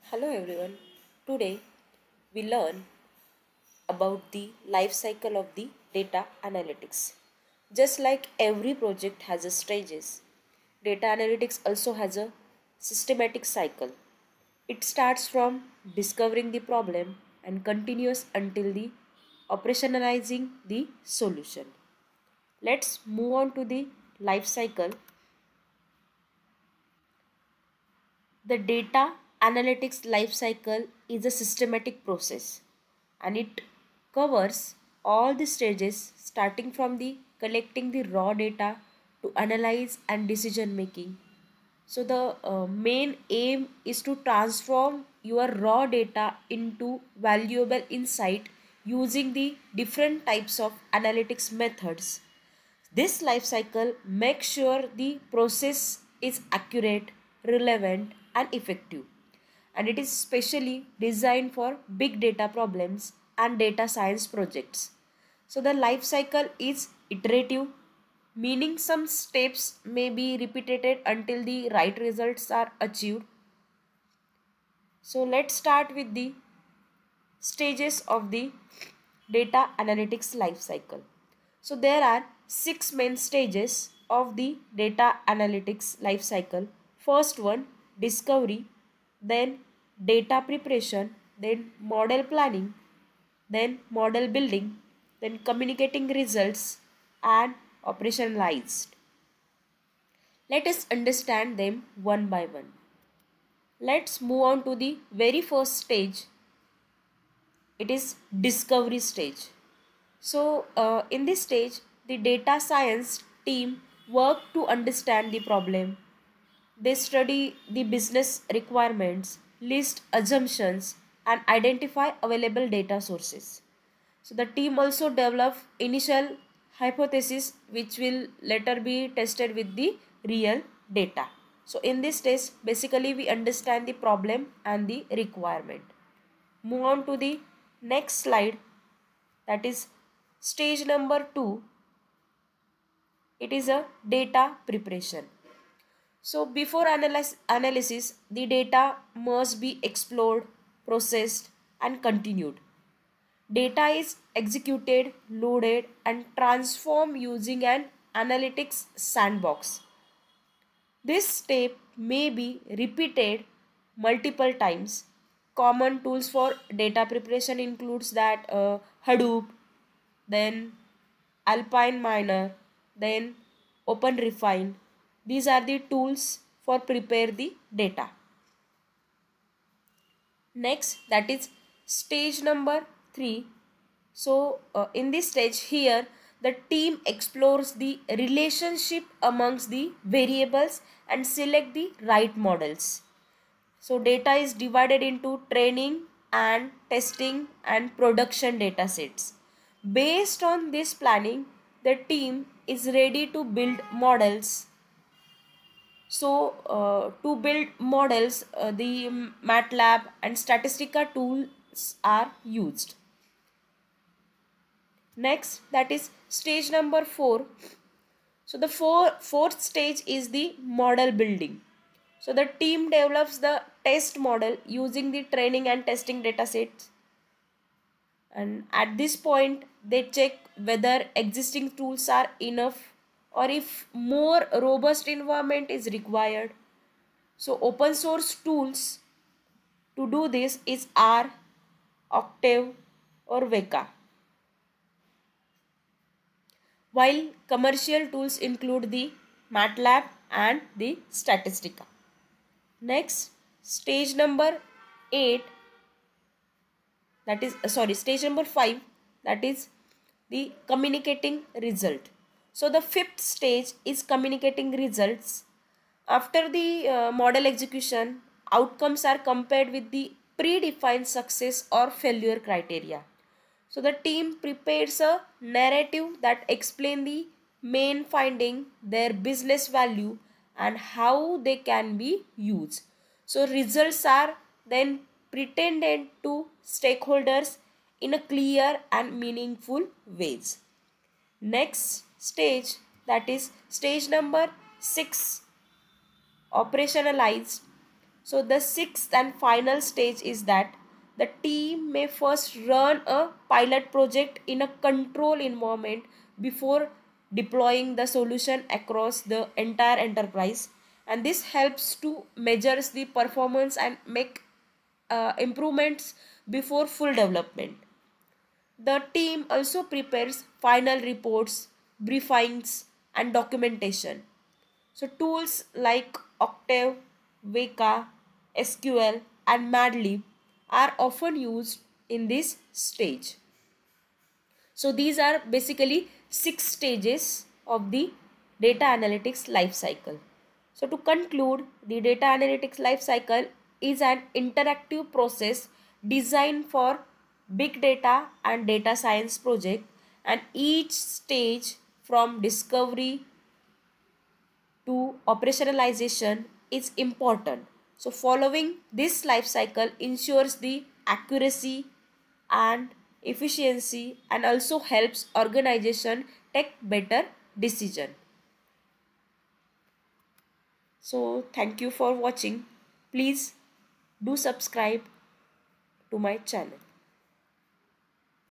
Hello everyone. Today we learn about the life cycle of the data analytics. Just like every project has a stages, data analytics also has a systematic cycle. It starts from discovering the problem and continues until the operationalizing the solution. Let's move on to the life cycle. The data analytics life cycle is a systematic process and it covers all the stages starting from the collecting the raw data to analyze and decision making. So the main aim is to transform your raw data into valuable insight using the different types of analytics methods. This life cycle makes sure the process is accurate, relevant, and effective. And it is specially designed for big data problems and data science projects. So the life cycle is iterative, meaning some steps may be repeated until the right results are achieved. So let's start with the stages of the data analytics life cycle. So there are six main stages of the data analytics life cycle. First one, discovery, then data preparation, then model planning, then model building, then communicating results and operationalized. Let us understand them one by one. Let's move on to the very first stage. It is discovery stage. So, in this stage, the data science team work to understand the problem. They study the business requirements, list assumptions, and identify available data sources. So, the team also develop initial hypothesis which will later be tested with the real data. So, in this stage, basically we understand the problem and the requirement. Move on to the next slide, that is stage number 2. It is a data preparation. So before analysis, the data must be explored, processed and continued. Data is executed, loaded and transformed using an analytics sandbox. This step may be repeated multiple times. Common tools for data preparation includes that Hadoop, then Alpine Miner, then OpenRefine. These are the tools for prepare the data. Next, that is stage number 3. So in this stage here, the team explores the relationship amongst the variables and select the right models. So data is divided into training and testing and production data sets. Based on this planning, the team is ready to build models. So to build models, the MATLAB and Statistica tools are used. Next, that is stage number 4. So the fourth stage is the model building. So the team develops the test model using the training and testing data sets. And at this point, they check whether existing tools are enough or if more robust environment is required. So open source tools to do this is R, Octave or Weka. While commercial tools include the MATLAB and the Statistica. Next, stage number 8, that is stage number 5, that is the communicating result. So the fifth stage is communicating results. After the model execution, outcomes are compared with the predefined success or failure criteria. So the team prepares a narrative that explain the main finding, their business value and how they can be used. So results are then presented to stakeholders in a clear and meaningful ways. Next stage, that is stage number 6, operationalized. So the sixth and final stage is that the team may first run a pilot project in a control environment before deploying the solution across the entire enterprise, and this helps to measure the performance and make improvements before full development. The team also prepares final reports, briefings, and documentation. So tools like Octave, Weka, SQL, and Madlib are often used in this stage. So these are basically 6 stages of the data analytics life cycle. So to conclude, the data analytics life cycle is an interactive process designed for big data and data science project, and each stage from discovery to operationalization is important. So following this life cycle ensures the accuracy and efficiency and also helps organization take better decision. So thank you for watching. Please do subscribe to my channel.